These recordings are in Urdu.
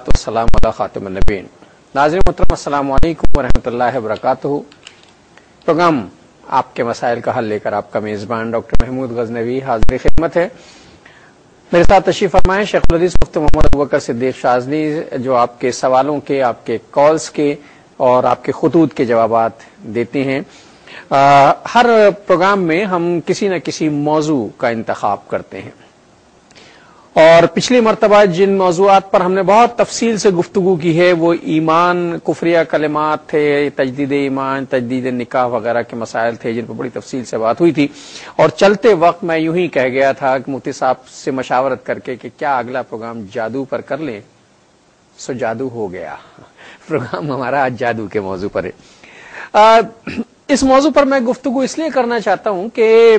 والسلام علی خاتم النبیین۔ ناظرین محترم السلام علیکم ورحمۃ اللہ وبرکاتہ۔ پروگرام آپ کے مسائل کا حل لے کر آپ کا میزبان ڈاکٹر محمود غزنوی حاضر خدمت ہے۔ میرے ساتھ تشریف فرمائیں شیخ الحدیث مفتی محمد ابوبکر صدیق شاذلی، جو آپ کے سوالوں کے، آپ کے کالز کے اور آپ کے خطوط کے جوابات دیتے ہیں۔ ہر پروگرام میں ہم کسی نہ کسی موضوع کا انتخاب کرتے ہیں، اور پچھلی مرتبہ جن موضوعات پر ہم نے بہت تفصیل سے گفتگو کی ہے وہ ایمان، کفریہ کلمات تھے، تجدید ایمان، تجدید نکاح وغیرہ کے مسائل تھے جن پر بڑی تفصیل سے بات ہوئی تھی۔ اور چلتے وقت میں یوں ہی کہہ گیا تھا کہ مفتی صاحب سے مشاورت کر کے کہ کیا اگلا پروگرام جادو پر کر لیں، سو جادو ہو گیا۔ پروگرام ہمارا آج جادو کے موضوع پر ہے۔ اس موضوع پر میں گفتگو اس لیے کرنا چاہتا ہوں کہ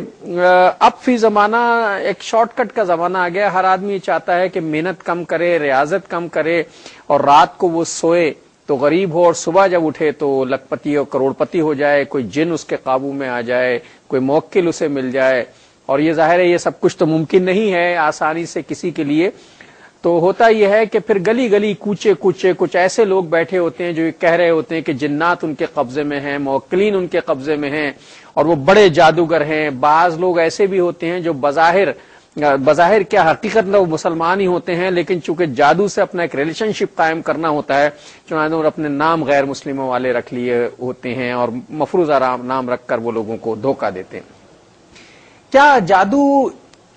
اب فی زمانہ ایک شارٹ کٹ کا زمانہ آ گیا۔ ہر آدمی چاہتا ہے کہ محنت کم کرے، ریاضت کم کرے، اور رات کو وہ سوئے تو غریب ہو اور صبح جب اٹھے تو لکھ پتی اور کروڑ پتی ہو جائے، کوئی جن اس کے قابو میں آ جائے، کوئی موکل اسے مل جائے۔ اور یہ ظاہر ہے یہ سب کچھ تو ممکن نہیں ہے آسانی سے کسی کے لیے۔ تو ہوتا یہ ہے کہ پھر گلی گلی کوچے کوچے کچھ ایسے لوگ بیٹھے ہوتے ہیں جو یہ کہہ رہے ہوتے ہیں کہ جنات ان کے قبضے میں ہیں، موکلین ان کے قبضے میں ہیں، اور وہ بڑے جادوگر ہیں۔ بعض لوگ ایسے بھی ہوتے ہیں جو بظاہر کیا حقیقت میں وہ مسلمان ہی ہوتے ہیں، لیکن چونکہ جادو سے اپنا ایک ریلیشن شپ قائم کرنا ہوتا ہے چنانچہ اور اپنے نام غیر مسلموں والے رکھ لیے ہوتے ہیں اور مفروضہ نام رکھ کر وہ لوگوں کو دھوکہ دیتے ہیں۔ کیا جادو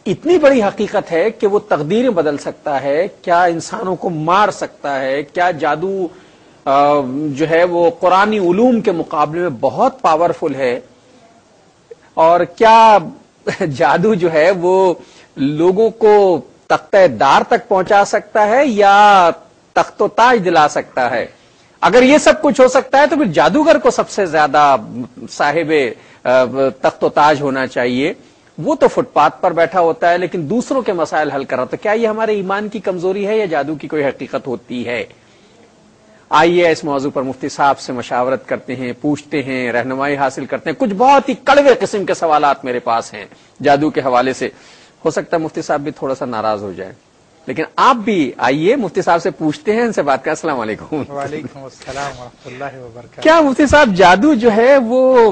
اتنی بڑی حقیقت ہے کہ وہ تقدیریں بدل سکتا ہے؟ کیا انسانوں کو مار سکتا ہے؟ کیا جادو جو ہے وہ قرآنی علوم کے مقابلے میں بہت پاورفل ہے؟ اور کیا جادو جو ہے وہ لوگوں کو تختہ دار تک پہنچا سکتا ہے یا تخت و تاج دلا سکتا ہے؟ اگر یہ سب کچھ ہو سکتا ہے تو پھر جادوگر کو سب سے زیادہ صاحب تخت و تاج ہونا چاہیے۔ وہ تو فٹ پاتھ پر بیٹھا ہوتا ہے لیکن دوسروں کے مسائل حل کر رہا تو کیا یہ ہمارے ایمان کی کمزوری ہے یا جادو کی کوئی حقیقت ہوتی ہے؟ آئیے اس موضوع پر مفتی صاحب سے مشاورت کرتے ہیں، پوچھتے ہیں، رہنمائی حاصل کرتے ہیں۔ کچھ بہت ہی کڑوے قسم کے سوالات میرے پاس ہیں جادو کے حوالے سے۔ ہو سکتا ہے مفتی صاحب بھی تھوڑا سا ناراض ہو جائیں، لیکن آپ بھی آئیے مفتی صاحب سے پوچھتے ہیں، ان سے بات کریں۔ السلام علیکم۔ وعلیکم السلام ورحمۃ اللہ وبرکاتہ۔ کیا مفتی صاحب جادو جو ہے وہ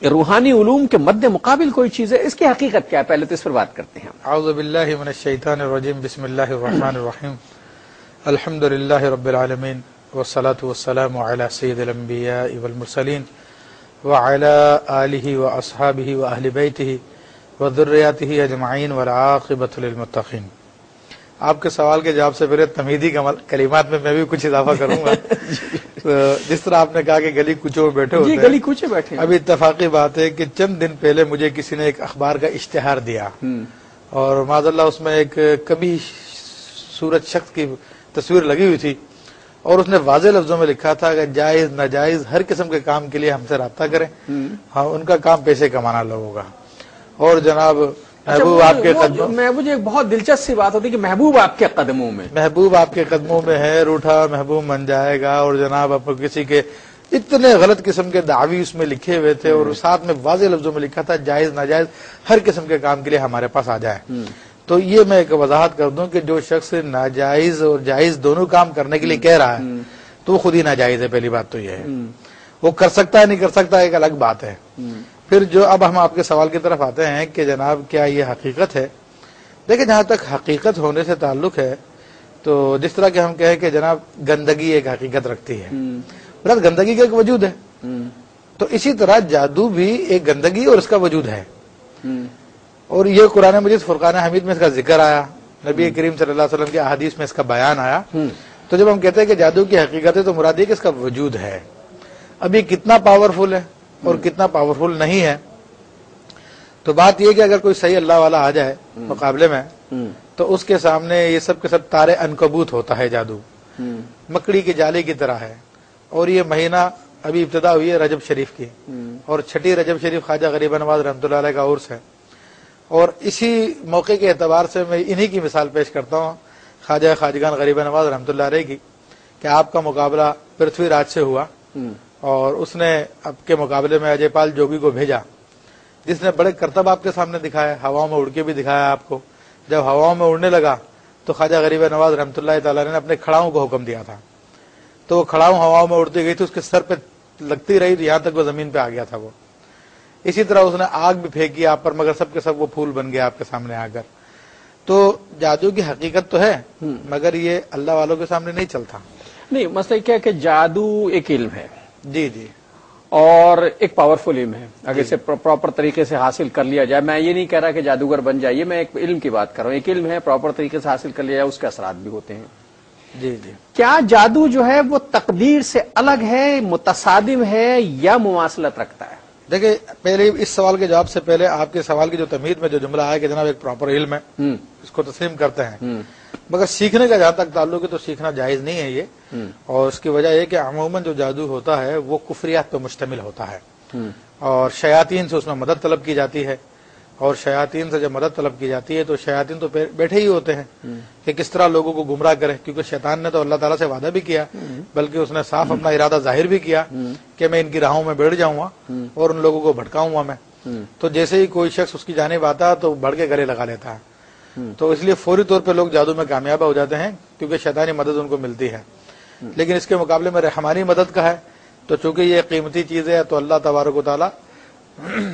روحانی علوم کے مد مقابل کوئی چیز ہے؟ اس کی حقیقت کیا ہے؟ پہلے تو اس پر بات کرتے ہیں۔ اعوذ باللہ من الشیطان الرجیم، بسم اللہ الرحمن الرحیم، الحمد للہ رب العالمین، والصلاة والسلام علی سید الانبیاء والمرسلین وعلی آلہ واصحابہ واہل بیتہ وذریاتہ اجمعین والعاقبۃ للمتقین۔ آپ کے سوال کے جواب سے پہلے تمہیدی کلمات میں بھی کچھ اضافہ کروں گا۔ جس طرح آپ نے کہا کہ گلی کوچوں میں بیٹھے ہوتے ہیں، گلی کوچے بیٹھے، اب اتفاقی بات ہے کہ چند دن پہلے مجھے کسی نے ایک اخبار کا اشتہار دیا اور معاذ اللہ اس میں ایک کبھی صورت شخص کی تصویر لگی ہوئی تھی، اور اس نے واضح لفظوں میں لکھا تھا کہ جائز ناجائز ہر قسم کے کام کے لیے ہم سے رابطہ کریں، ہاں ان کا کام پیسے کمانا لوگوں کا۔ اور جناب محبوب آپ کے قدموں میں، مجھے ایک بہت دلچسپ سی بات ہوتی ہے کہ محبوب آپ کے قدموں میں، محبوب آپ کے قدموں میں ہے، روٹھا محبوب بن جائے گا، اور جناب آپ کسی کے اتنے غلط قسم کے دعوی اس میں لکھے ہوئے تھے، اور ساتھ میں واضح لفظوں میں لکھا تھا جائز ناجائز ہر قسم کے کام کے لیے ہمارے پاس آ جائیں۔ تو یہ میں ایک وضاحت کر دوں کہ جو شخص ناجائز اور جائز دونوں کام کرنے کے لیے کہہ رہا ہے تو وہ خود ہی ناجائز ہے۔ پہلی بات تو یہ ہے، وہ کر سکتا ہے نہیں کر سکتا ایک الگ بات ہے۔ پھر جو اب ہم آپ کے سوال کی طرف آتے ہیں کہ جناب کیا یہ حقیقت ہے؟ دیکھیں، جہاں تک حقیقت ہونے سے تعلق ہے تو جس طرح کہ ہم کہیں کہ جناب گندگی ایک حقیقت رکھتی ہے، برات گندگی کا ایک وجود ہے، تو اسی طرح جادو بھی ایک گندگی اور اس کا وجود ہے۔ اور یہ قرآن مجید فرقان حمید میں اس کا ذکر آیا، نبی کریم صلی اللہ علیہ وسلم کی احادیث میں اس کا بیان آیا۔ تو جب ہم کہتے ہیں کہ جادو کی حقیقت ہے تو مراد یہ کہ اس کا وجود ہے۔ اب یہ کتنا پاورفل ہے اور کتنا پاورفل نہیں ہے، تو بات یہ کہ اگر کوئی صحیح اللہ والا آ جائے مقابلے میں تو اس کے سامنے یہ سب کے سب تارے عنکبوت ہوتا ہے۔ جادو مکڑی کی جالی کی طرح ہے، اور یہ مہینہ ابھی ابتدا ہوئی ہے رجب شریف کی، اور چھٹی رجب شریف خواجہ غریب نواز رحمۃ اللہ علیہ کا عرس ہے، اور اسی موقع کے اعتبار سے میں انہی کی مثال پیش کرتا ہوں خواجہ خواجگان غریب نواز رحمۃ اللہ علیہ کی، کہ آپ کا مقابلہ پرتھوی راج سے ہوا، اور اس نے آپ کے مقابلے میں اجے پال جوگی کو بھیجا، جس نے بڑے کرتب آپ کے سامنے دکھایا، ہواؤں میں اڑ کے بھی دکھایا آپ کو۔ جب ہواؤں میں اڑنے لگا تو خواجہ غریب نواز رحمۃ اللہ تعالی نے اپنے کھڑاؤں کو حکم دیا تھا، تو وہ کھڑاؤں ہواؤں میں اڑتی گئی تھی، اس کے سر پہ لگتی رہی یہاں تک وہ زمین پہ آ گیا تھا وہ۔ اسی طرح اس نے آگ بھی پھینکی آپ پر، مگر سب کے سب وہ پھول بن گیا آپ کے سامنے آ کر۔ تو جادو کی حقیقت تو ہے، مگر یہ اللہ والوں کے سامنے نہیں چلتا۔ نہیں، مسئلہ کیا ہے کہ جادو ایک علم ہے، جی جی، اور ایک پاورفل علم ہے، اگر اسے پراپر طریقے سے حاصل کر لیا جائے۔ میں یہ نہیں کہہ رہا کہ جادوگر بن جائیے، میں ایک علم کی بات کر رہا ہوں۔ ایک علم ہے، پراپر طریقے سے حاصل کر لیا جائے، اس کے اثرات بھی ہوتے ہیں۔ جی جی، کیا جادو جو ہے وہ تقدیر سے الگ ہے، متصادم ہے، یا مماثلت رکھتا ہے؟ دیکھیں پہلے اس سوال کے جواب سے پہلے آپ کے سوال کی جو تمہید میں جو جملہ آیا کہ جناب ایک پراپر علم ہے، اس کو تسلیم کرتے ہیں، مگر سیکھنے کا جہاں تک تعلق ہے تو سیکھنا جائز نہیں ہے یہ، اور اس کی وجہ یہ کہ عموماً جو جادو ہوتا ہے وہ کفریات پہ مشتمل ہوتا ہے، اور شیاطین سے اس میں مدد طلب کی جاتی ہے، اور شیاطین سے جب مدد طلب کی جاتی ہے تو شیاطین تو بیٹھے ہی ہوتے ہیں کہ کس طرح لوگوں کو گمراہ کرے، کیونکہ شیطان نے تو اللہ تعالیٰ سے وعدہ بھی کیا، بلکہ اس نے صاف اپنا ارادہ ظاہر بھی کیا کہ میں ان کی راہوں میں بیٹھ جاؤں گا اور ان لوگوں کو بھٹکاؤں گا میں۔ تو جیسے ہی کوئی شخص اس کی جانب آتا ہے تو بڑھ کے گلے لگا لیتا ہے، تو اس لیے فوری طور پہ لوگ جادو میں کامیاب ہو جاتے ہیں کیونکہ شیطانی مدد ان کو ملتی ہے۔ لیکن اس کے مقابلے میں رحمانی مدد کا ہے، تو چونکہ یہ قیمتی چیز ہے تو اللہ تبارک و تعالیٰ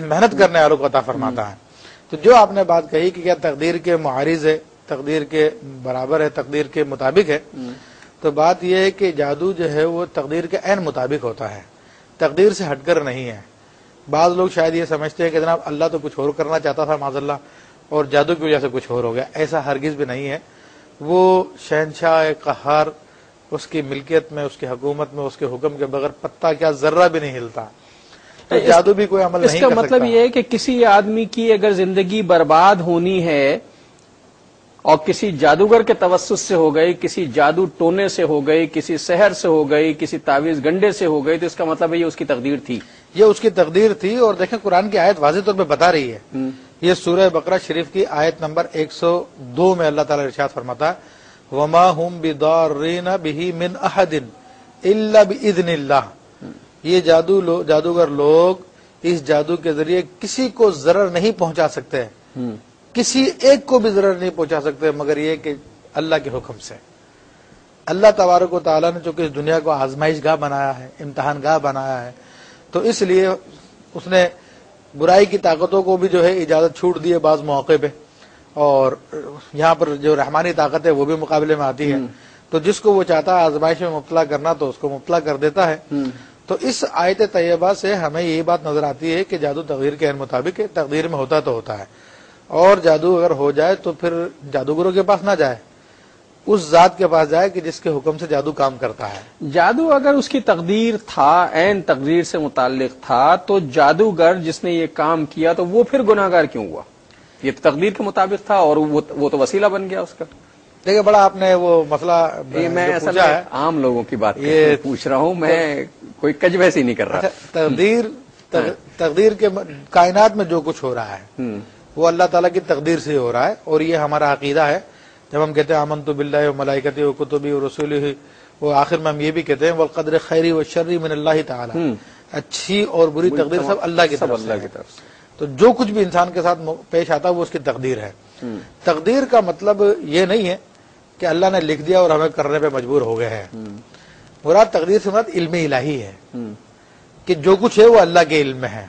محنت کرنے والوں کو عطا فرماتا ہے۔ تو جو آپ نے بات کہی کہ کیا تقدیر کے معارض ہے، تقدیر کے برابر ہے، تقدیر کے مطابق ہے، تو بات یہ ہے کہ جادو جو ہے وہ تقدیر کے عین مطابق ہوتا ہے، تقدیر سے ہٹ کر نہیں ہے۔ بعض لوگ شاید یہ سمجھتے ہیں کہ جناب اللہ تو کچھ اور کرنا چاہتا تھا معاذ اللہ اور جادو کی وجہ سے کچھ اور ہو گیا، ایسا ہرگز بھی نہیں ہے۔ وہ شہنشاہ قہار، اس کی ملکیت میں، اس کی حکومت میں، اس کے حکم کے بغیر پتہ کیا ذرہ بھی نہیں ہلتا، تو جادو بھی کوئی عمل نہیں کر سکتا۔ اس کا مطلب یہ ہے کہ کسی آدمی کی اگر زندگی برباد ہونی ہے اور کسی جادوگر کے توسط سے ہو گئی، کسی جادو ٹونے سے ہو گئی، کسی سحر سے ہو گئی، کسی تعویذ گنڈے سے ہو گئی، تو اس کا مطلب ہے یہ اس کی تقدیر تھی، یہ اس کی تقدیر تھی۔ اور دیکھیں قرآن کی آیت واضح طور پہ بتا رہی ہے، یہ سورہ بقرہ شریف کی آیت نمبر 102 میں اللہ تعالیٰ ارشاد فرماتا ہے وَمَا هُمْ بِضَارِّينَ بِهِ مِنْ أَحَدٍ إِلَّا بِإِذْنِ اللَّهِ۔ یہ جادوگر لوگ اس جادو کے ذریعے کسی کو ضرر نہیں پہنچا سکتے، کسی ایک کو بھی ضرر نہیں پہنچا سکتے مگر یہ کہ اللہ کے حکم سے۔ اللہ تبارک و تعالیٰ نے چونکہ اس دنیا کو آزمائش گاہ بنایا ہے، امتحان گاہ بنایا ہے، تو اس لیے اس نے برائی کی طاقتوں کو بھی جو ہے اجازت چھوٹ دی ہے بعض مواقع پہ، اور یہاں پر جو رحمانی طاقت ہے وہ بھی مقابلے میں آتی ہے، تو جس کو وہ چاہتا ہے آزمائش میں مبتلا کرنا تو اس کو مبتلا کر دیتا ہے۔ تو اس آیت طیبہ سے ہمیں یہی بات نظر آتی ہے کہ جادو تقدیر کے مطابق ہے، تقدیر میں ہوتا تو ہوتا ہے، اور جادو اگر ہو جائے تو پھر جادوگروں کے پاس نہ جائے، اس ذات کے پاس جائے کہ جس کے حکم سے جادو کام کرتا ہے۔ جادو اگر اس کی تقدیر تھا، عین تقدیر سے متعلق تھا، تو جادوگر جس نے یہ کام کیا تو وہ پھر گناہگار کیوں ہوا؟ یہ تو تقدیر کے مطابق تھا اور وہ تو وسیلہ بن گیا اس کا۔ دیکھیں بڑا آپ نے وہ مسئلہ میں جو اصل پوچھا میں ہے، عام لوگوں کی بات یہ پوچھ رہا ہوں، میں کوئی کج بحثی نہیں کر رہا۔ تقدیر کے کائنات میں جو کچھ ہو رہا ہے وہ اللہ تعالیٰ کی تقدیر سے ہو رہا ہے، اور یہ ہمارا عقیدہ ہے۔ جب ہم کہتے ہیں آمنت باللہ و ملائکتہ و کتبہ و رسولہ، وہ آخر میں ہم یہ بھی کہتے ہیں والقدر خیری و شری من اللہ تعالی، اچھی اور بری تقدیر سب اللہ کی طرف سے۔ تو جو کچھ بھی انسان کے ساتھ پیش آتا ہے وہ اس کی تقدیر ہے۔ تقدیر کا مطلب یہ نہیں ہے کہ اللہ نے لکھ دیا اور ہمیں کرنے پہ مجبور ہو گئے ہیں۔ مراد تقدیر سے مراد علم الہی ہے کہ جو کچھ ہے وہ اللہ کے علم میں ہے۔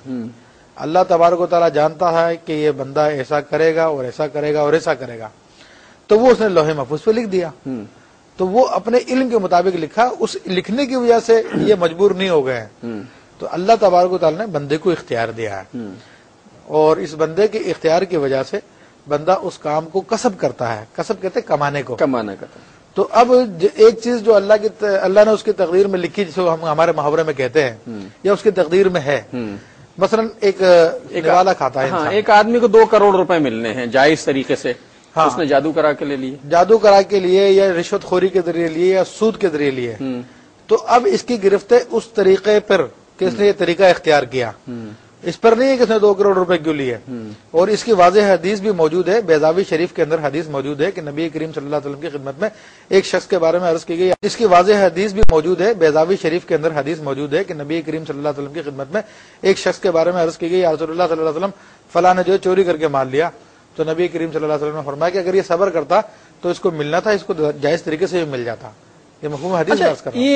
اللہ تبارک و تعالیٰ جانتا ہے کہ یہ بندہ ایسا کرے گا اور ایسا کرے گا اور ایسا کرے گا، تو وہ اس نے لوح محفوظ پہ لکھ دیا، تو وہ اپنے علم کے مطابق لکھا، اس لکھنے کی وجہ سے یہ مجبور نہیں ہو گئے ہیں۔ تو اللہ تبارک و تعالیٰ نے بندے کو اختیار دیا ہے، اور اس بندے کے اختیار کی وجہ سے بندہ اس کام کو کسب کرتا ہے۔ کسب کہتے ہیں کمانے کو، کمانا کا۔ تو اب ایک چیز جو اللہ نے اس کی تقدیر میں لکھی، جسے ہم ہمارے محاورے میں کہتے ہیں یا اس کی تقدیر میں ہے، مثلا ایک نوالا کھاتا ہے انسان، ایک آدمی کو 2 کروڑ روپے ملنے ہیں جائز طریقے سے، اس نے جادو کرا کے لے لیے، جادو کرا کے لیے یا رشوت خوری کے ذریعے لیے یا سود کے ذریعے لیے، تو اب اس کی گرفت ہے اس طریقے پر کہ اس نے یہ طریقہ اختیار کیا، اس پر نہیں ہے کہ اس نے 2 کروڑ روپے کیوں لیے۔ اور اس کی واضح حدیث بھی موجود ہے، بیضاوی شریف کے اندر حدیث موجود ہے کہ نبی کریم صلی اللہ علیہ وسلم کی خدمت میں ایک شخص کے بارے میں عرض کی گئی، اس کی واضح حدیث بھی موجود ہے، بیضاوی شریف کے اندر حدیث موجود ہے کہ نبی کریم صلی اللہ علیہ وسلم کی خدمت میں ایک شخص کے بارے میں عرض کی گئی، یا رسول اللہ صلی اللہ علیہ وسلم فلاں نے جو چوری کر کے مال لیا، تو نبی کریم صلی اللہ علیہ وسلم نے فرمایا کہ اگر یہ صبر کرتا تو اس کو ملنا تھا، اس کو جائز طریقے سے مل جاتا. یہ مفہوم حدیث درس کر رہا ہوں.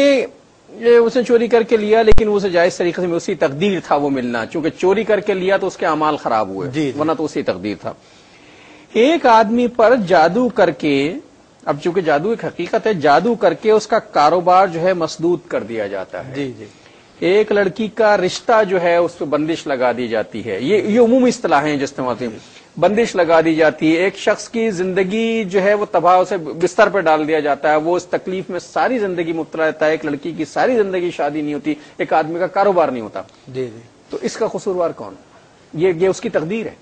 یہ اس نے چوری کر کے لیا، لیکن اسے جائز طریقے سے اسی تقدیر تھا وہ ملنا، چونکہ چوری کر کے لیا تو اس کے اعمال خراب ہوئے. جی. ورنہ تو اسی تقدیر تھا. ایک آدمی پر جادو کر کے، اب چونکہ جادو ایک حقیقت ہے، جادو کر کے اس کا کاروبار جو ہے مسدود کر دیا جاتا ہے. جی جی. ایک لڑکی کا رشتہ جو ہے اس پہ بندش لگا دی جاتی ہے. یہ عمومی اصطلاحیں جس طرح ہوتی ہیں، بندش لگا دی جاتی ہے. ایک شخص کی زندگی جو ہے وہ تباہ، اسے بستر پہ ڈال دیا جاتا ہے، وہ اس تکلیف میں ساری زندگی مبتلا رہتا ہے. ایک لڑکی کی ساری زندگی شادی نہیں ہوتی، ایک آدمی کا کاروبار نہیں ہوتا. جی جی. تو اس کا قصوروار کون؟ یہ اس کی تقدیر ہے.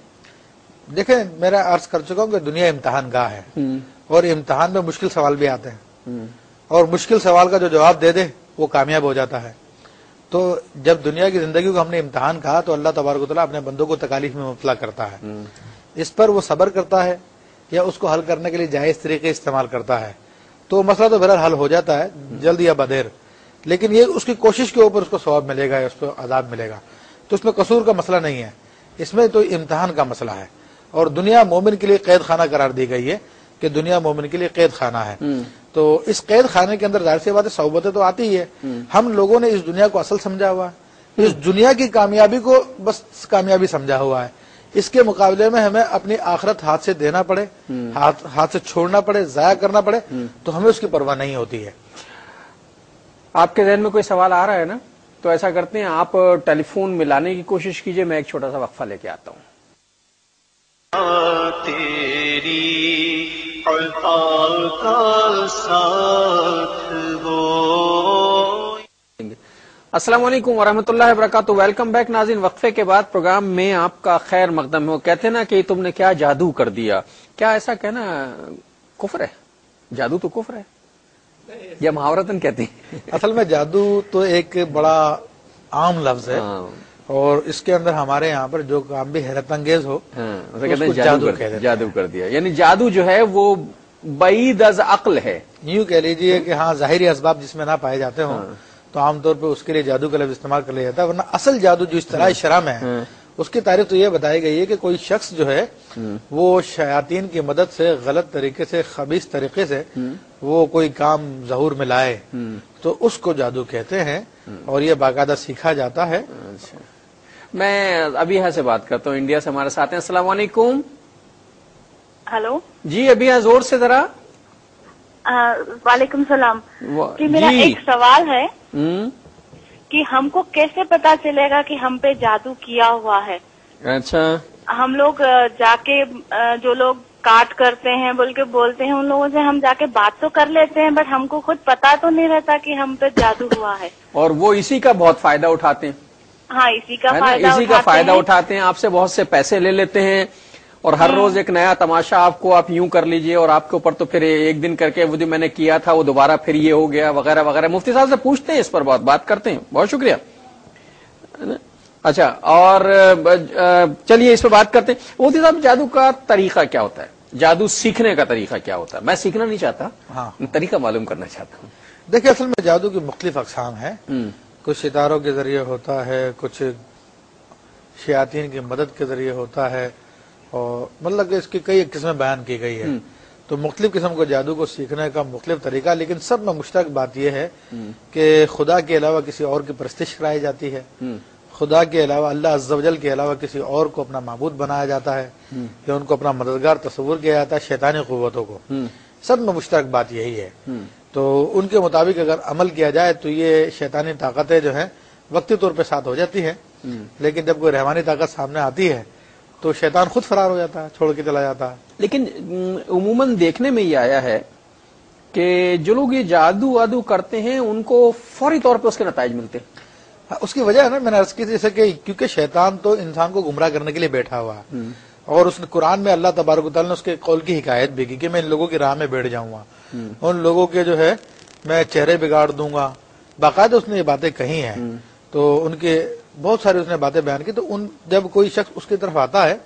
دیکھیں، میرا عرض کر چکا ہوں کہ دنیا امتحان گاہ ہے، اور امتحان میں مشکل سوال بھی آتے ہیں، اور مشکل سوال کا جو جواب دے دے وہ کامیاب ہو جاتا ہے. تو جب دنیا کی زندگی کو ہم نے امتحان کہا تو اللہ تبارک و تعالیٰ اپنے بندوں کو تکالیف میں مبتلا کرتا ہے. اس پر وہ صبر کرتا ہے یا اس کو حل کرنے کے لیے جائز طریقے استعمال کرتا ہے تو مسئلہ تو بہرحال حل ہو جاتا ہے جلد یا بدیر. لیکن یہ اس کی کوشش کے اوپر اس کو ثواب ملے گا یا اس کو عذاب ملے گا. تو اس میں قصور کا مسئلہ نہیں ہے، اس میں تو امتحان کا مسئلہ ہے. اور دنیا مومن کے لیے قید خانہ قرار دی گئی ہے کہ دنیا مومن کے لیے قید خانہ ہے. تو اس قید خانے کے اندر ظاہر سی بات ہے صعوبتیں تو آتی ہی ہے. ہم لوگوں نے اس دنیا کو اصل سمجھا ہوا ہے، اس دنیا کی کامیابی کو بس کامیابی سمجھا ہوا ہے. اس کے مقابلے میں ہمیں اپنی آخرت ہاتھ سے دینا پڑے، ہاتھ سے چھوڑنا پڑے، ضائع کرنا پڑے تو ہمیں اس کی پرواہ نہیں ہوتی ہے. آپ کے ذہن میں کوئی سوال آ رہا ہے نا؟ تو ایسا کرتے ہیں، آپ ٹیلی فون ملانے کی کوشش کیجئے، میں ایک چھوٹا سا وقفہ لے کے آتا ہوں. تیری عطا کا ساتھ ہو. السلام علیکم ورحمۃ اللہ وبرکاتہ. ویلکم بیک ناظرین. وقفے کے بعد پروگرام میں آپ کا خیر مقدم ہو. کہتے ہیں نا کہ تم نے کیا جادو کر دیا، کیا ایسا کہنا کفر ہے؟ جادو تو کفر ہے یا محاورتن کہتے ہیں؟ اصل میں جادو تو ایک بڑا عام لفظ ہے، اور اس کے اندر ہمارے یہاں پر جو کام بھی حیرت انگیز ہو جادو کر دیا، یعنی جادو جو ہے وہ بعید از عقل ہے. یوں کہہ لیجیے کہ ہاں ظاہری اسباب جس میں نہ پائے جاتے ہوں تو عام طور پہ اس کے لیے جادو کا لفظ استعمال کر لیا جاتا ہے. ورنہ اصل جادو جو اصطلاح شرع میں ہے اس کی تعریف تو یہ بتائی گئی ہے کہ کوئی شخص جو ہے وہ شیاطین کی مدد سے غلط طریقے سے، خبیث طریقے سے وہ کوئی کام ظہور میں لائے تو اس کو جادو کہتے ہیں، اور یہ باقاعدہ سیکھا جاتا ہے. میں ابیہ سے بات کرتا ہوں، انڈیا سے ہمارے ساتھ ہیں. السلام علیکم. ہلو جی ابیہ، زور سے ذرا. وعلیکم السلام. جی میرا ایک سوال ہے کہ ہم کو کیسے پتا چلے گا کہ ہم پہ جادو کیا ہوا ہے؟ اچھا. ہم لوگ جا کے جو لوگ کاٹ کرتے ہیں بول کے بولتے ہیں، ان لوگوں سے ہم جا کے بات تو کر لیتے ہیں، بٹ ہم کو خود پتا تو نہیں رہتا کہ ہم پہ جادو ہوا ہے. اور وہ اسی کا بہت فائدہ اٹھاتے ہیں. ہاں، اسی کا فائدہ اٹھاتے ہیں. آپ سے بہت سے پیسے لے لیتے ہیں، اور ہر روز ایک نیا تماشا آپ یوں کر لیجئے، اور آپ کے اوپر تو پھر ایک دن کر کے وہ جو میں نے کیا تھا وہ دوبارہ پھر یہ ہو گیا وغیرہ وغیرہ. مفتی صاحب سے پوچھتے ہیں، اس پر بات کرتے ہیں. بہت شکریہ. اچھا، اور چلیے اس پہ بات کرتے ہیں. مفتی صاحب، جادو کا طریقہ کیا ہوتا ہے؟ جادو سیکھنے کا طریقہ کیا ہوتا ہے؟ میں سیکھنا نہیں چاہتا، طریقہ معلوم کرنا چاہتا ہوں. دیکھیں، اصل میں جادو کی مختلف اقسام ہیں. کچھ ستاروں کے ذریعے ہوتا ہے، کچھ شیاطین کی مدد کے ذریعے ہوتا ہے، اور مطلب کہ اس کی کئی قسمیں بیان کی گئی ہے. تو مختلف قسم کو جادو کو سیکھنے کا مختلف طریقہ، لیکن سب میں مشترک بات یہ ہے کہ خدا کے علاوہ کسی اور کی پرستش کرائی جاتی ہے، خدا کے علاوہ، اللہ عز و جل کے علاوہ کسی اور کو اپنا معبود بنایا جاتا ہے، یا ان کو اپنا مددگار تصور کیا جاتا ہے، شیطانی قوتوں کو. سب میں مشترک بات یہی ہے. تو ان کے مطابق اگر عمل کیا جائے تو یہ شیطانی طاقتیں جو ہیں وقتی طور پہ ساتھ ہو جاتی ہیں، لیکن جب کوئی رحمانی طاقت سامنے آتی ہے تو شیطان خود فرار ہو جاتا ہے، چھوڑ کے چلا جاتا ہے. لیکن عموماً دیکھنے میں یہ آیا ہے کہ جو لوگ یہ جادو وادو کرتے ہیں ان کو فوری طور پہ اس کے نتائج ملتے ہیں. اس کی وجہ ہے نا، میں نے عرض کی جیسے کہ کیونکہ شیطان تو انسان کو گمراہ کرنے کے لیے بیٹھا ہوا ہے، اور اس نے قرآن میں اللہ تبارک و تعالیٰ نے اس کے قول کی حکایت بھی کی کہ میں ان لوگوں کی راہ میں بیٹھ جاؤں گا، ان لوگوں کے جو ہے میں چہرے بگاڑ دوں گا. باقاعدہ اس نے یہ باتیں کہی ہیں، تو ان کے بہت ساری اس نے باتیں بیان کی. تو جب کوئی شخص اس کی طرف آتا ہے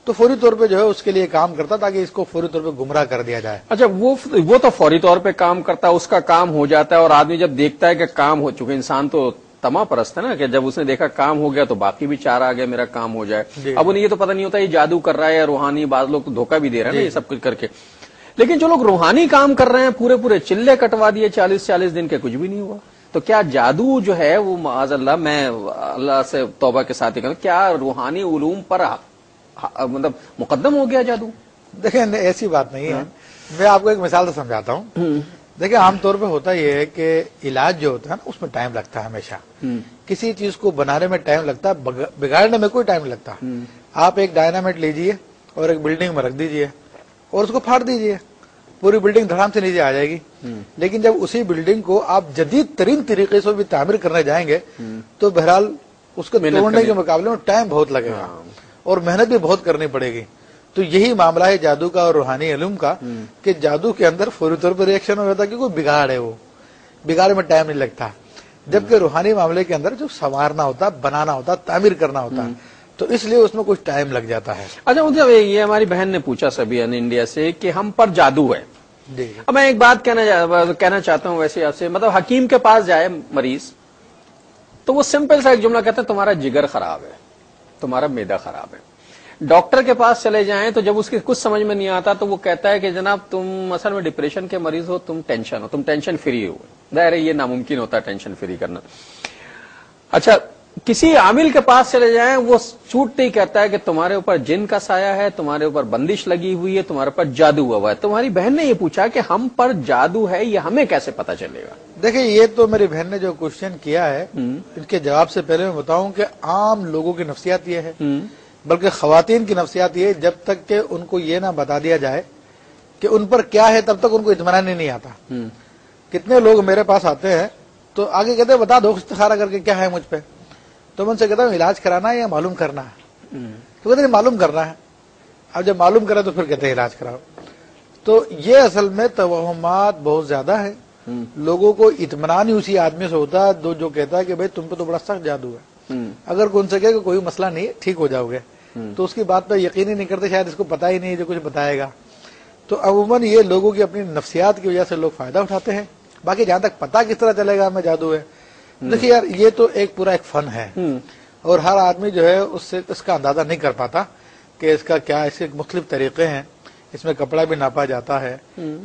تو فوری طور پہ جو ہے اس کے لیے کام کرتا تاکہ اس کو فوری طور پہ گمراہ کر دیا جائے. اچھا، وہ تو فوری طور پہ کام کرتا ہے، اس کا کام ہو جاتا ہے، اور آدمی جب دیکھتا ہے کہ کام ہو چکے، انسان تو تما پرست ہے نا، کہ جب اس نے دیکھا کام ہو گیا تو باقی بھی چار آ گیا میرا کام ہو جائے. اب انہیں یہ تو پتہ نہیں ہوتا یہ جادو کر رہا ہے یا روحانی، بعض لوگ تو دھوکہ بھی دے رہے ہیں نا یہ سب کچھ کر کے. لیکن جو لوگ روحانی کام کر رہے ہیں پورے پورے چلے کٹوا دیے 40 دن کے کچھ بھی نہیں ہوا. تو کیا جادو جو ہے وہ معاذ اللہ میں اللہ سے توبہ کے ساتھ ہی کہوں کیا روحانی علوم پر مطلب مقدم ہو گیا جادو؟ دیکھیں ایسی بات نہیں ہے. میں آپ کو ایک مثال سے سمجھاتا ہوں. دیکھیں عام طور پہ ہوتا یہ ہے کہ علاج جو ہوتا ہے نا اس میں ٹائم لگتا ہے ہمیشہ. کسی چیز کو بنانے میں ٹائم لگتا ہے, بگاڑنے میں کوئی ٹائم نہیں لگتا. آپ ایک ڈائنامائٹ لیجئے اور ایک بلڈنگ میں رکھ دیجئے اور اس کو پھاڑ دیجئے, پوری بلڈنگ دھڑام سے نیچے آ جائے گی. لیکن جب اسی بلڈنگ کو آپ جدید ترین طریقے سے بھی تعمیر کرنے جائیں گے تو بہرحال اس کو توڑنے کے مقابلے میں ٹائم بہت لگے گا اور محنت بھی بہت کرنی پڑے گی. تو یہی معاملہ ہے جادو کا اور روحانی علوم کا کہ جادو کے اندر فوری طور پر ریئیکشن ہو جاتا ہے کہ کوئی بگاڑ ہے, وہ بگاڑ میں ٹائم نہیں لگتا. جبکہ روحانی معاملے کے اندر جو سنوارنا ہوتا, بنانا ہوتا, تعمیر کرنا ہوتا ہے تو اس لیے اس میں کچھ ٹائم لگ جاتا ہے. اچھا مجھے یہ ہماری بہن نے پوچھا سبیان انڈیا سے کہ ہم پر جادو ہے. اب میں ایک بات کہنا چاہتا ہوں ویسے آپ سے, مطلب حکیم کے پاس جائے مریض تو وہ سمپل سا ایک جملہ کہتا ہے تمہارا جگر خراب ہے, تمہارا معدہ خراب ہے. ڈاکٹر کے پاس چلے جائیں تو جب اس کی کچھ سمجھ میں نہیں آتا تو وہ کہتا ہے کہ جناب تم اصل میں ڈپریشن کے مریض ہو, تم ٹینشن فری ہو. ظاہر ہے یہ ناممکن ہوتا ہے ٹینشن فری کرنا. اچھا کسی عامل کے پاس چلے جائیں وہ چھوٹتے ہی کہتا ہے کہ تمہارے اوپر جن کا سایہ ہے, تمہارے اوپر بندش لگی ہوئی ہے, تمہارے اوپر جادو ہوا ہے. تمہاری بہن نے یہ پوچھا کہ ہم پر جادو ہے یہ ہمیں کیسے پتا چلے گا؟ دیکھیں یہ تو میری بہن نے جو کوشچن کیا ہے ان کے جواب سے پہلے میں بتاؤں کہ عام لوگوں کی نفسیات یہ ہے, بلکہ خواتین کی نفسیات یہ جب تک کہ ان کو یہ نہ بتا دیا جائے کہ ان پر کیا ہے تب تک ان کو اطمینان نہیں آتا. کتنے لوگ میرے پاس آتے ہیں تو آگے کہتے ہیں بتا دو استخارہ کر کے کیا ہے مجھ پہ. تو میں ان سے کہتا ہوں علاج کرانا ہے یا معلوم کرنا ہے؟ تو کہتے ہیں معلوم کرنا ہے. اب جب معلوم کرا تو پھر کہتے ہیں علاج کراؤ. تو یہ اصل میں توہمات بہت زیادہ ہے. لوگوں کو اطمینان ہی اسی آدمی سے ہوتا ہے جو کہتا ہے کہ بھائی تم پہ تو بڑا سخت جادو ہے. اگر کوئی ان سے کہے کہ کوئی مسئلہ نہیں ہے ٹھیک ہو جاؤ گے تو اس کی بات پہ یقین ہی نہیں کرتے, شاید اس کو پتا ہی نہیں جو کچھ بتائے گا. تو عموماً یہ لوگوں کی اپنی نفسیات کی وجہ سے لوگ فائدہ اٹھاتے ہیں. باقی جہاں تک پتا کس طرح چلے گا ہمیں جادو ہے, دیکھیے یار یہ تو ایک پورا ایک فن ہے اور ہر آدمی جو ہے اس کا اندازہ نہیں کر پاتا کہ اس کا کیا, اس کے مختلف طریقے ہیں. اس میں کپڑا بھی ناپا جاتا ہے,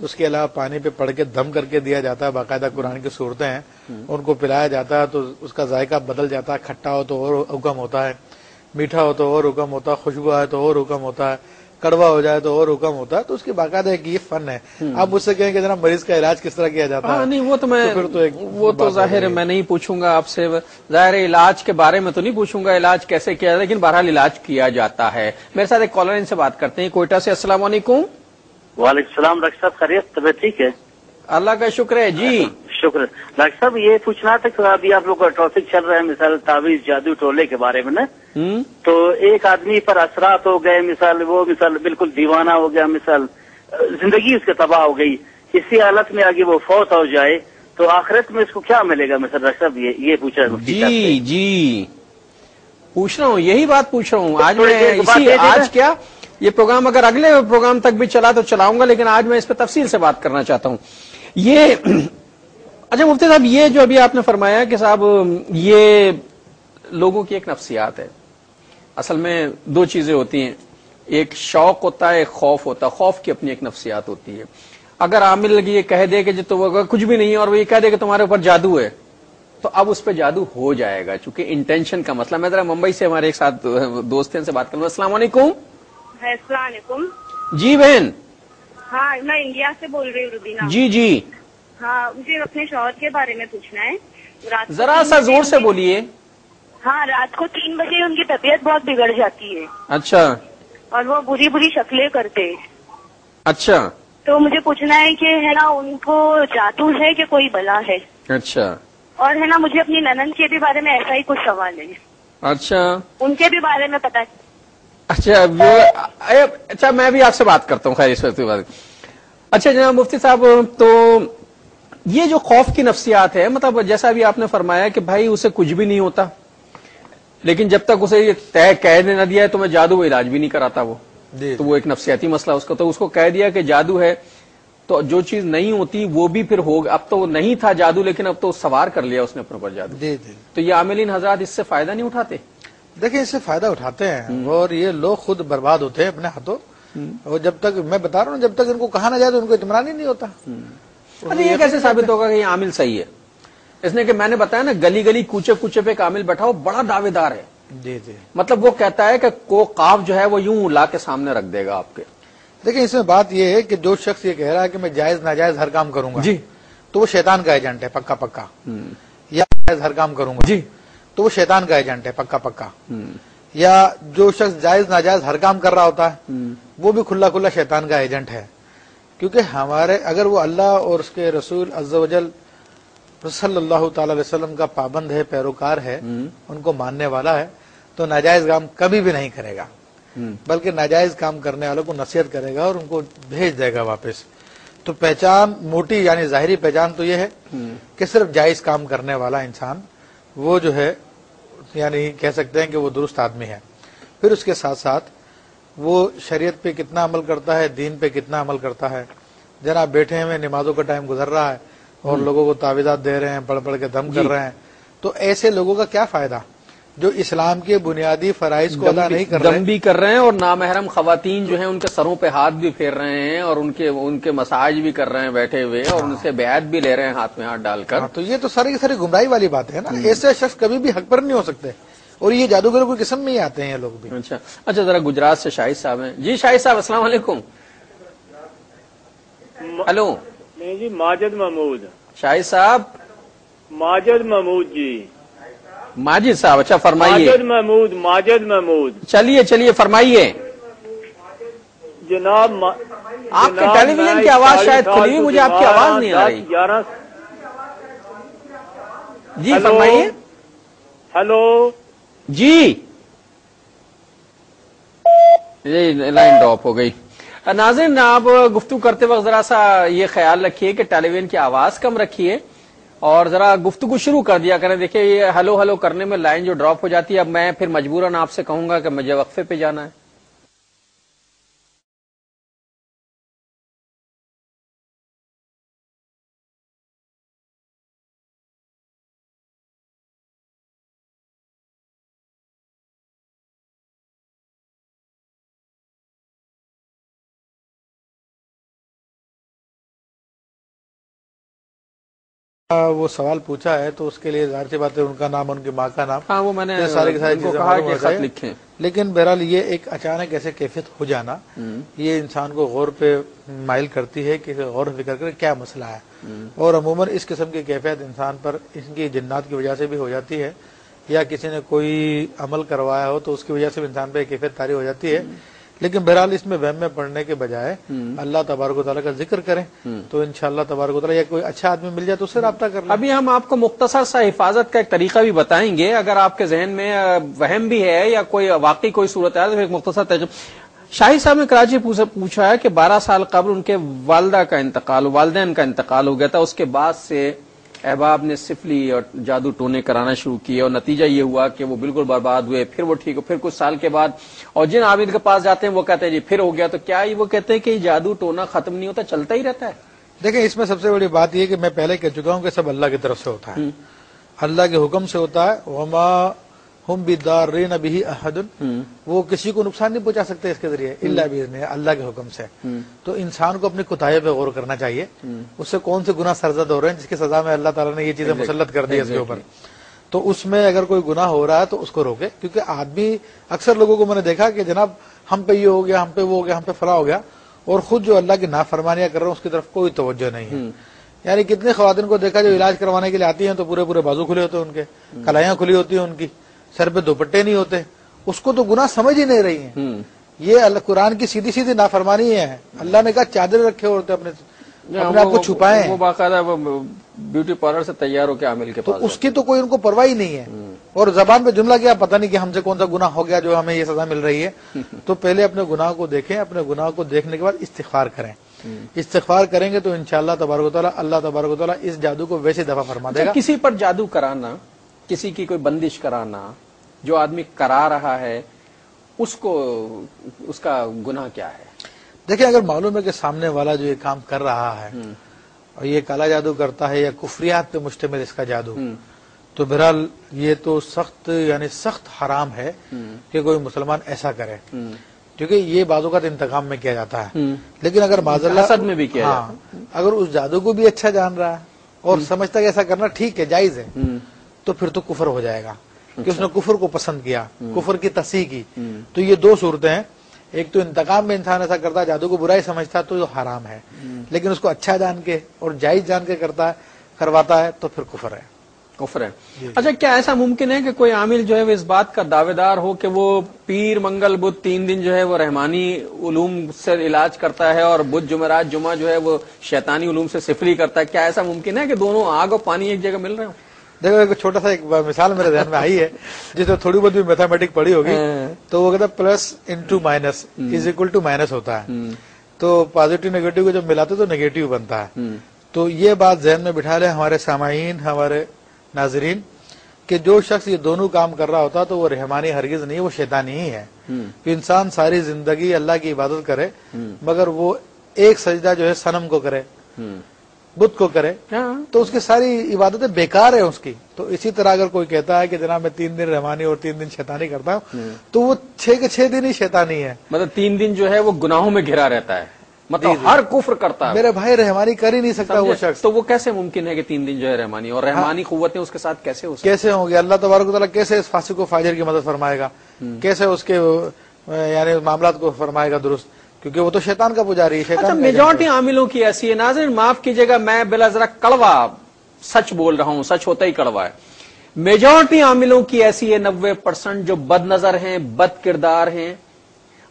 اس کے علاوہ پانی پہ پڑھ کے دم کر کے دیا جاتا ہے, باقاعدہ قرآن کی صورتیں ہیں, ان کو پلایا جاتا ہے تو اس کا ذائقہ بدل جاتا ہے. کھٹا ہو تو اور حکم ہوتا ہے, میٹھا ہو تو اور حکم ہوتا ہے, خوشبو آئے تو اور حکم ہوتا ہے, کڑوا ہو جائے تو اور حکم ہوتا ہے. تو اس کی باقاعدہ ایک یہ فن ہے. آپ مجھ سے کہیں کہ جناب مریض کا علاج کس طرح کیا جاتا ہے؟ نہیں وہ تو ظاہر ہے میں نہیں پوچھوں گا آپ سے, ظاہر ہے علاج کے بارے میں تو نہیں پوچھوں گا علاج کیسے کیا جاتا ہے, لیکن بہرحال علاج کیا جاتا ہے. میرے ساتھ ایک کالر ان سے بات کرتے ہیں کوئٹہ سے. السلام علیکم. وعلیکم السلام. ڈاکٹر صاحب خیریت, طبیعت ٹھیک ہے؟ اللہ کا شکر ہے جی. شکر. ڈاکٹر صاحب یہ پوچھنا تھا کہ ابھی آپ لوگ کا ٹاپک چل رہا ہے مثال تعویذ جادو ٹولے کے بارے میں نا, تو ایک آدمی پر اثرات ہو گئے, مثال وہ مثال بالکل دیوانہ ہو گیا, مثال زندگی اس کے تباہ ہو گئی, اسی حالت میں آگے وہ فوت ہو جائے تو آخرت میں اس کو کیا ملے گا؟ مثال ڈاکٹر صاحب یہ پوچھا جی پوچھ رہا ہوں, یہی بات پوچھ رہا ہوں. آج میں آج کیا یہ پروگرام اگر اگلے پروگرام تک بھی چلا تو چلاؤں گا, لیکن آج میں اس پہ تفصیل سے بات کرنا چاہتا ہوں. یہ اچھا مفتی صاحب یہ جو ابھی آپ نے فرمایا کہ صاحب یہ لوگوں کی ایک نفسیات ہے. اصل میں دو چیزیں ہوتی ہیں, ایک شوق ہوتا ہے, ایک خوف ہوتا ہے. خوف کی اپنی ایک نفسیات ہوتی ہے. اگر عامل یہ کہہ دے کہ تو کچھ بھی نہیں ہے اور وہ یہ کہہ دے کہ تمہارے اوپر جادو ہے تو اب اس پہ جادو ہو جائے گا, چونکہ انٹینشن کا مسئلہ. میں ذرا ممبئی سے ہمارے ایک ساتھ دوست ہیں سے بات کروں. السلام علیکم. السلام علیکم. جی بہن. ہاں میں انڈیا سے بول رہی ہوں روبینہ. جی. ہاں مجھے اپنے شوہر کے بارے میں پوچھنا ہے. ذرا سا زور سے بولیے. ہاں رات کو 3 بجے ان کی طبیعت بہت بگڑ جاتی ہے. اچھا. اور وہ بری شکلیں کرتے. اچھا. تو مجھے پوچھنا ہے کہ ہے نا ان کو جادو ہے کہ کوئی بلا ہے؟ اچھا. اور ہے نا مجھے اپنی ننند کے بھی بارے میں ایسا ہی کچھ سوال ہے. اچھا. ان کے بھی بارے میں پتا. اچھا میں بھی آپ سے بات کرتا ہوں. خیر اس وقت بات. اچھا جناب مفتی صاحب, تو یہ جو خوف کی نفسیات ہے, مطلب جیسا بھی آپ نے فرمایا کہ بھائی اسے کچھ بھی نہیں ہوتا, لیکن جب تک اسے یہ طے کہہ نہ دیا ہے تو میں جادو وہ علاج بھی نہیں کراتا وہ, تو وہ ایک نفسیاتی مسئلہ اس کا. تو اس کو کہہ دیا کہ جادو ہے تو جو چیز نہیں ہوتی وہ بھی پھر ہوگا. اب تو نہیں تھا جادو لیکن اب تو سوار کر لیا اس نے اپنے اوپر جادو. تو یہ عاملین حضرات اس سے فائدہ نہیں اٹھاتے؟ دیکھیں اس سے فائدہ اٹھاتے ہیں اور یہ لوگ خود برباد ہوتے ہیں اپنے ہاتھوں. اور جب تک میں بتا رہا ہوں جب تک ان کو کہا نہ جائے تو ان کو اطمینان ہی نہیں ہوتا. یہ کیسے ثابت ہوگا کہ یہ عامل صحیح ہے؟ اس نے کہ میں نے بتایا نا گلی گلی کوچے کوچے پہ ایک عامل بیٹھا ہو بڑا دعوے دار ہے. جی جی مطلب وہ کہتا ہے کہ کو قاف جو ہے وہ یوں لا کے سامنے رکھ دے گا آپ کے. دیکھیں اس میں بات یہ ہے کہ جو شخص یہ کہہ رہا ہے کہ میں جائز ناجائز ہر کام کروں گا جی تو وہ شیطان کا ایجنٹ ہے پکا پکا. یا جائز ہر کام کروں گا جی تو وہ شیطان کا ایجنٹ ہے پکا پکا. یا جو شخص جائز ناجائز ہر کام کر رہا ہوتا ہے وہ بھی کھلا کھلا شیطان کا ایجنٹ ہے. کیونکہ ہمارے اگر وہ اللہ اور اس کے رسول عز و جل صلی اللہ تعالی علیہ وسلم کا پابند ہے، پیروکار ہے، ان کو ماننے والا ہے، تو ناجائز کام کبھی بھی نہیں کرے گا، بلکہ ناجائز کام کرنے والوں کو نصیحت کرے گا اور ان کو بھیج دے گا واپس. تو پہچان موٹی یعنی ظاہری پہچان تو یہ ہے کہ صرف جائز کام کرنے والا انسان وہ جو ہے یعنی کہہ سکتے ہیں کہ وہ درست آدمی ہے. پھر اس کے ساتھ ساتھ وہ شریعت پہ کتنا عمل کرتا ہے، دین پہ کتنا عمل کرتا ہے. جناب بیٹھے ہوئے نمازوں کا ٹائم گزر رہا ہے اور لوگوں کو تعویذات دے رہے ہیں، پڑھ پڑھ کے دم کر رہے ہیں، تو ایسے لوگوں کا کیا فائدہ جو اسلام کے بنیادی فرائض کو ادا نہیں کر رہے، دم بھی کر رہے ہیں اور نامحرم خواتین جو ہیں ان کے سروں پہ ہاتھ بھی پھیر رہے ہیں اور ان کے مساج بھی کر رہے ہیں بیٹھے ہوئے اور ان سے بیعت بھی لے رہے ہیں ہاتھ میں ہاتھ ڈال کر. تو یہ تو ساری کی ساری گمراہی والی بات ہے نا. ایسے شخص کبھی بھی حق پر نہیں ہو سکتے اور یہ جادوگروں کی قسم میں ہی آتے ہیں یہ لوگ بھی. اچھا ذرا گجرات سے شاہد صاحب ہیں. جی شاہد صاحب السلام علیکم. ہلو. نہیں جی ماجد محمود. شاہد صاحب ماجد محمود جی. ماجد صاحب اچھا فرمائیے. ماجد محمود. چلیے فرمائیے جناب. آپ کے ٹیلی ویژن کی آواز شاید کھلی ہوئی، مجھے آپ کی آواز نہیں آ رہی. جی فرمائیے. ہلو جی لائن ڈراپ ہو گئی. ناظرین آپ گفتگو کرتے وقت ذرا سا یہ خیال رکھیے کہ ٹیلی ویژن کی آواز کم رکھیے اور ذرا گفتگو شروع کر دیا کریں. دیکھیے یہ ہلو کرنے میں لائن جو ڈراپ ہو جاتی ہے، اب میں پھر مجبوراً آپ سے کہوں گا کہ مجھے وقفے پہ جانا ہے. وہ سوال پوچھا ہے تو اس کے لیے ظاہر سی بات ہے ان کا نام، ان کی ماں کا نام، ہاں وہ میں نے ساری کی ساری چیزیں کہا کہ خط لکھیں. لیکن بہرحال یہ ایک اچانک ایسے کیفیت ہو جانا یہ انسان کو غور پہ مائل کرتی ہے کہ غور فکر کر کیا مسئلہ ہے. اور عموماً اس قسم کی کیفیت انسان پر ان کی جنات کی وجہ سے بھی ہو جاتی ہے یا کسی نے کوئی عمل کروایا ہو تو اس کی وجہ سے بھی انسان پہ کیفیت طاری ہو جاتی ہے. لیکن بہرحال اس میں وہم میں پڑنے کے بجائے اللہ تبارک و تعالیٰ کا ذکر کریں تو انشاءاللہ تبارک و تعالیٰ یا کوئی اچھا آدمی مل جائے تو اس سے رابطہ کر لیں. ابھی ہم آپ کو مختصر سا حفاظت کا ایک طریقہ بھی بتائیں گے، اگر آپ کے ذہن میں وہم بھی ہے یا کوئی واقعی کوئی صورت ہے تو ایک مختصر ترجمہ. شاہد صاحب نے کراچی پوچھا ہے کہ 12 سال قبل ان کے والدین کا انتقال ہو گیا تھا، اس کے بعد سے احباب نے سفلی اور جادو ٹونے کرانا شروع کیے اور نتیجہ یہ ہوا کہ وہ بالکل برباد ہوئے. پھر وہ ٹھیک ہو، پھر کچھ سال کے بعد اور جن عابد کے پاس جاتے ہیں وہ کہتے ہیں جی پھر ہو گیا. تو کیا وہ کہتے ہیں کہ یہ جادو ٹونا ختم نہیں ہوتا، چلتا ہی رہتا ہے؟ دیکھیں اس میں سب سے بڑی بات یہ کہ میں پہلے کہہ چکا ہوں کہ سب اللہ کی طرف سے ہوتا ہے، اللہ کے حکم سے ہوتا ہے. وما ہم بِضَارِّينَ بِهِ أَحَدٌ، وہ کسی کو نقصان نہیں پہنچا سکتے اس کے ذریعے الا بِإِذْنِهِ، اللہ کے حکم سے. تو انسان کو اپنی کوتاہی پہ غور کرنا چاہیے، اس سے کون سے گناہ سرزد ہو رہے ہیں جس کی سزا میں اللہ تعالیٰ نے یہ چیزیں مسلط کر دی اس کے اوپر. تو اس میں اگر کوئی گناہ ہو رہا ہے تو اس کو روکے. کیونکہ آدمی اکثر لوگوں کو میں نے دیکھا کہ جناب ہم پہ یہ ہو گیا، ہم پہ وہ ہو گیا، ہم پہ فلاں ہو گیا، اور خود جو اللہ کی نافرمانیاں کر رہے ہیں اس کی طرف کوئی توجہ نہیں ہے. یعنی کتنی خواتین کو دیکھا جو علاج کروانے کے لیے آتی ہیں تو پورے بازو کھلے ہوتے ہیں ان کے، کلائیاں کھلی ہوتی ہیں ان کی، سر پہ دوپٹے نہیں ہوتے. اس کو تو گناہ سمجھ ہی نہیں رہی ہیں. یہ اللہ قرآن کی سیدھی نافرمانی ہے. اللہ نے کہا چادر رکھے ہوتے اپنے آپ کو چھپائیں. وہ باقاعدہ بیوٹی پارلر سے تیار ہو کے عامل کے پاس، تو اس کی تو کوئی ان کو پرواہ ہی نہیں ہے. اور زبان پہ جملہ کیا پتہ نہیں کہ ہم سے کون سا گناہ ہو گیا جو ہمیں یہ سزا مل رہی ہے. تو پہلے اپنے گناہ کو دیکھیں، اپنے گناہ کو دیکھنے کے بعد استغفار کریں. استغفار کریں گے تو انشاءاللہ تبارک و تعالیٰ اللہ تبارک و تعالیٰ اس جادو کو ویسے دفع فرما دے گا. کسی پر جادو کرانا، کسی کی کوئی بندش کرانا، جو آدمی کرا رہا ہے اس کا گناہ کیا ہے؟ دیکھیں اگر معلوم ہے کہ سامنے والا جو یہ کام کر رہا ہے اور یہ کالا جادو کرتا ہے یا کفریات پہ مشتمل اس کا جادو، تو بہرحال یہ تو سخت حرام ہے کہ کوئی مسلمان ایسا کرے. کیونکہ یہ بعضوں کا انتقام میں کیا جاتا ہے، لیکن اگر معذاللہ حسد میں بھی کیا ہاں اگر اس جادو کو بھی اچھا جان رہا ہے اور سمجھتا کہ ایسا کرنا ٹھیک ہے، جائز ہے، تو پھر تو کفر ہو جائے گا کہ اس نے کفر کو پسند کیا، کفر کی تصحیح کی۔ تو یہ دو صورتیں ہیں، ایک تو انتقام میں انسان ایسا کرتا ہے، جادو کو برائی سمجھتا ہے تو یہ حرام ہے، لیکن اس کو اچھا جان کے اور جائز جان کے کرواتا ہے تو پھر کفر ہے۔ کفر ہے۔ اچھا، کیا ایسا ممکن ہے کہ کوئی عامل جو ہے وہ اس بات کا دعوے دار ہو کہ وہ پیر منگل بدھ 3 دن جو ہے وہ رحمانی علوم سے علاج کرتا ہے اور بدھ جمعرات جمعہ جو ہے وہ شیطانی علوم سے سفری کرتا ہے؟ کیا ایسا ممکن ہے کہ دونوں آگ اور پانی ایک جگہ مل رہے ہوں؟ دیکھو ایک چھوٹا سا ایک مثال میرے ذہن میں آئی ہے، جس میں تھوڑی بہت بھی میتھمیٹک پڑھی ہوگی، تو وہ کہتا ہے plus into minus is equal to minus ہوتا ہے، تو پازیٹو نیگیٹو کو جب ملاتے تو نیگیٹو بنتا ہے۔ تو یہ بات ذہن میں بٹھا لیں ہمارے سامعین، ہمارے ناظرین، کہ جو شخص یہ دونوں کام کر رہا ہوتا تو وہ رحمانی ہرگز نہیں، وہ شیطانی ہی ہے۔ کہ انسان ساری زندگی اللہ کی عبادت کرے مگر وہ ایک سجدہ جو ہے صنم کو کرے، بدھ کو کرے، تو اس کی ساری عبادتیں بیکار ہے اس کی۔ تو اسی طرح اگر کوئی کہتا ہے کہ جناب میں 3 دن رحمانی اور 3 دن شیطانی کرتا ہوں، تو وہ 6 کے 6 دن ہی شیطانی ہے۔ مطلب 3 دن جو ہے وہ گناہوں میں گھرا رہتا ہے، مطلب ہر کفر کرتا ہے میرے بھائی، رحمانی کر ہی نہیں سکتا وہ شخص۔ تو وہ کیسے ممکن ہے کہ 3 دن جو ہے رحمانی، اور رحمانی قوتیں اس کے ساتھ کیسے ہو سکتی؟ کیسے ہوں گے؟ اللہ تبارک و تعالیٰ کیسے اس فاسق و فاجر کی مدد فرمائے گا؟ کیسے اس کے یعنی معاملات کو فرمائے گا درست؟ کیونکہ وہ تو شیطان کا پجاری ہے، شیطان کا میجورٹی عاملوں کی ایسی ہے۔ ناظرین معاف کیجیے گا، میں بلا ذرا کڑوا سچ بول رہا ہوں، سچ ہوتا ہی کڑوا ہے۔ میجورٹی عاملوں کی ایسی ہے 90% جو بد نظر ہیں، بد کردار ہیں،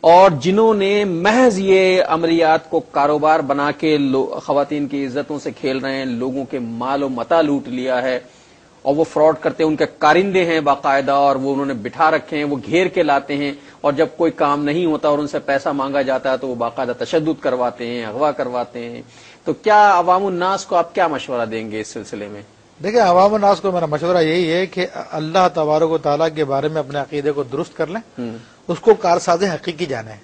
اور جنہوں نے محض یہ عملیات کو کاروبار بنا کے خواتین کی عزتوں سے کھیل رہے ہیں، لوگوں کے مال و متاع لوٹ لیا ہے، اور وہ فراڈ کرتے ہیں، ان کے کارندے ہیں باقاعدہ، اور وہ انہوں نے بٹھا رکھے ہیں، وہ گھیر کے لاتے ہیں، اور جب کوئی کام نہیں ہوتا اور ان سے پیسہ مانگا جاتا ہے تو وہ باقاعدہ تشدد کرواتے ہیں، اغوا کرواتے ہیں۔ تو کیا عوام الناس کو آپ کیا مشورہ دیں گے اس سلسلے میں؟ دیکھیں، عوام الناس کو میرا مشورہ یہی ہے کہ اللہ تبارک و تعالیٰ کے بارے میں اپنے عقیدے کو درست کر لیں، اس کو کارساز حقیقی جانیں۔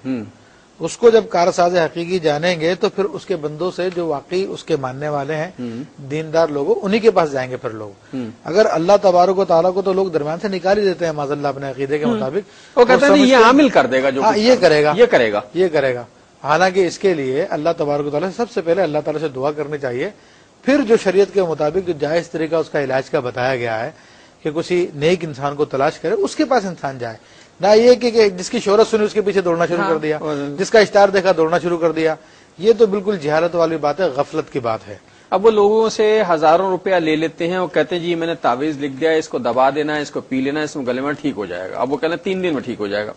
اس کو جب کارساز حقیقی جانیں گے تو پھر اس کے بندوں سے جو واقعی اس کے ماننے والے ہیں، دیندار لوگوں، انہی کے پاس جائیں گے پھر لوگ۔ اگر اللہ تبارک و تعالیٰ کو تو لوگ درمیان سے نکال ہی دیتے ہیں معاذ اللہ اپنے عقیدے کے مطابق، وہ کہتے ہیں یہ عامل کر دے گا، جو یہ کرے گا، یہ کرے گا، یہ کرے گا۔ حالانکہ اس کے لیے اللہ تبارک و تعالیٰ سے سب سے پہلے اللہ تعالیٰ سے دعا کرنی چاہیے، پھر جو شریعت کے مطابق جو جائز طریقہ اس کا علاج کا بتایا گیا ہے کہ کسی نیک انسان کو تلاش کرے، اس کے پاس انسان جائے، نہ یہ کہ جس کی شہرت سنی اس کے پیچھے دوڑنا شروع کر دیا، جس کا اشتہار دیکھا دوڑنا شروع کر دیا۔ یہ تو بالکل جہالت والی بات ہے، غفلت کی بات ہے۔ اب وہ لوگوں سے ہزاروں روپیہ لے لیتے ہیں اور کہتے ہیں جی میں نے تعویذ لکھ دیا، اس کو دبا دینا ہے، اس کو پی لینا ہے، اس میں گلے میں ٹھیک ہو جائے گا۔ اب وہ کہنا 3 دن میں ٹھیک ہو جائے گا۔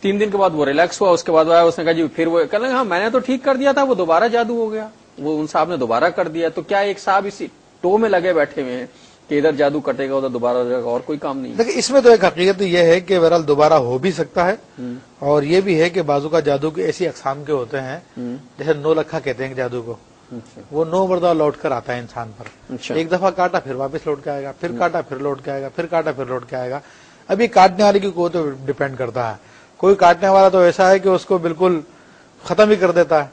3 دن کے بعد وہ ریلیکس ہوا، اس کے بعد اس نے کہا جی پھر وہ کہنا ہاں میں نے تو ٹھیک کر دیا تھا، وہ دوبارہ جادو ہو گیا، وہ ان صاحب نے دوبارہ کر دیا۔ تو کیا ایک صاحب اسی ٹو میں لگے بیٹھے ہوئے ہیں کہ ادھر جادو کٹے گا ادھر دوبارہ ہو جائے گا، اور کوئی کام نہیں؟ لیکن اس میں تو ایک حقیقت یہ ہے کہ بہرحال دوبارہ ہو بھی سکتا ہے، اور یہ بھی ہے کہ بازو کا جادو کے ایسی اقسام کے ہوتے ہیں، جیسے 9 لکھا کہتے ہیں جادو کو، وہ 9 مرتبہ لوٹ کر آتا ہے انسان پر۔ ایک دفعہ کاٹا پھر واپس لوٹ کے آئے گا، پھر کاٹا پھر لوٹ کے آئے گا، پھر کاٹا پھر لوٹ کے آئے گا۔ اب یہ کاٹنے والے کی قوت ڈپینڈ کرتا ہے۔ کوئی کاٹنے والا تو ایسا ہے کہ اس کو بالکل ختم ہی کر دیتا ہے،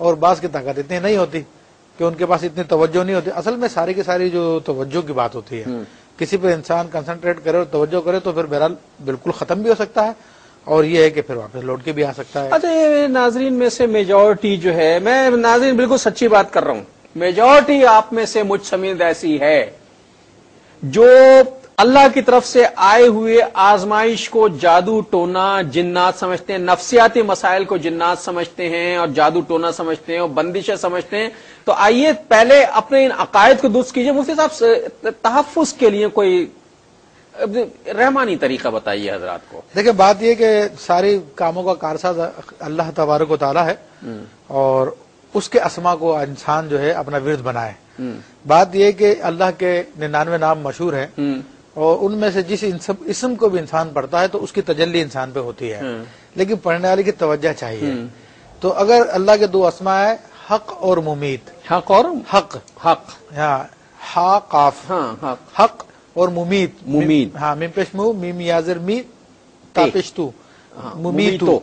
اور بعض کی طاقت اتنی نہیں ہوتی کہ ان کے پاس اتنی توجہ نہیں ہوتی۔ اصل میں ساری کی ساری جو توجہ کی بات ہوتی ہے، کسی پہ انسان کنسنٹریٹ کرے اور توجہ کرے تو پھر بہرحال بالکل ختم بھی ہو سکتا ہے، اور یہ ہے کہ پھر واپس لوٹ کے بھی آ سکتا ہے۔ اچھا، یہ ناظرین میں سے میجورٹی جو ہے، میں ناظرین بالکل سچی بات کر رہا ہوں، میجورٹی آپ میں سے مجھ سمیت ایسی ہے جو اللہ کی طرف سے آئے ہوئے آزمائش کو جادو ٹونا جنات سمجھتے ہیں، نفسیاتی مسائل کو جنات سمجھتے ہیں اور جادو ٹونا سمجھتے ہیں اور بندشیں سمجھتے ہیں۔ تو آئیے پہلے اپنے ان عقائد کو درست کیجئے۔ مفتی صاحب تحفظ کے لیے کوئی رحمانی طریقہ بتائیے حضرات کو۔ دیکھیں، بات یہ کہ ساری کاموں کا کارساز اللہ تبارک و تعالیٰ ہے، اور اس کے اسما کو انسان جو ہے اپنا ورد بنائے۔ بات یہ کہ اللہ کے 99 نام مشہور ہیں، اور ان میں سے جس اسم کو بھی انسان پڑھتا ہے تو اس کی تجلی انسان پہ ہوتی ہے، لیکن پڑھنے والے کی توجہ چاہیے۔ تو اگر اللہ کے 2 اسما ہے، حق اور ممیت، حق اور حق، حق، ہاں، ہا قاف، ہاں، حق اور ممیت، ممیت، ہاں، میم پیش مو، میم یازر می، تا پیش تو، ممیتو۔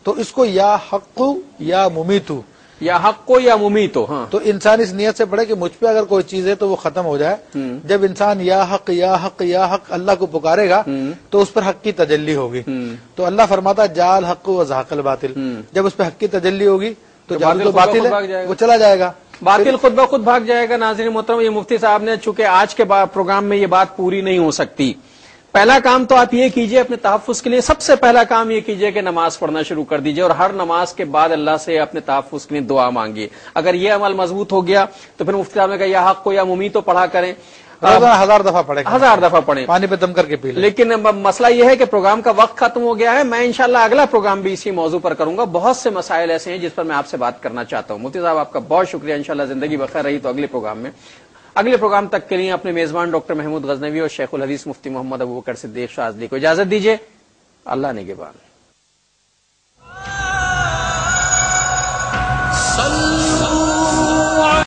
تو اس کو یا حق یا ممیتو، یا حق کو یا ممیتو. ہاں تو انسان اس نیت سے پڑھے کہ مجھ پہ اگر کوئی چیز ہے تو وہ ختم ہو جائے. جب انسان یا حق یا حق یا حق اللہ کو پکارے گا تو اس پر حق کی تجلی ہوگی. تو اللہ فرماتا جال حق و زحق الباطل. جب اس پہ حق کی تجلی ہوگی تو جال تو باطل ہے وہ چلا جائے گا, باطل خود بخود بھاگ جائے گا. ناظرین محترم, یہ مفتی صاحب نے چونکہ آج کے پروگرام میں یہ بات پوری نہیں ہو سکتی, پہلا کام تو آپ یہ کیجئے اپنے تحفظ کے لیے, سب سے پہلا کام یہ کیجئے کہ نماز پڑھنا شروع کر دیجئے اور ہر نماز کے بعد اللہ سے اپنے تحفظ کے لیے دعا مانگیے. اگر یہ عمل مضبوط ہو گیا تو پھر مفتی صاحب نے کہا یا حق کو یا ممیتو پڑھا کریں, 1000 دفعہ پڑھیں, 1000 دفعہ پڑھیں, پانی پہ دم کر کے پی لیں. لیکن مسئلہ یہ ہے کہ پروگرام کا وقت ختم ہو گیا ہے. میں انشاءاللہ اگلا پروگرام بھی اسی موضوع پر کروں گا. بہت سے مسائل ایسے ہیں جس پر میں آپ سے بات کرنا چاہتا ہوں. مفتی صاحب آپ کا بہت شکریہ, انشاءاللہ زندگی بخیر رہی تو اگلے پروگرام تک کے لیے اپنے میزبان ڈاکٹر محمود غزنوی اور شیخ الحدیث مفتی محمد ابوبکر صدیق شاذلی کو اجازت دیجیے. اللہ نگہبان.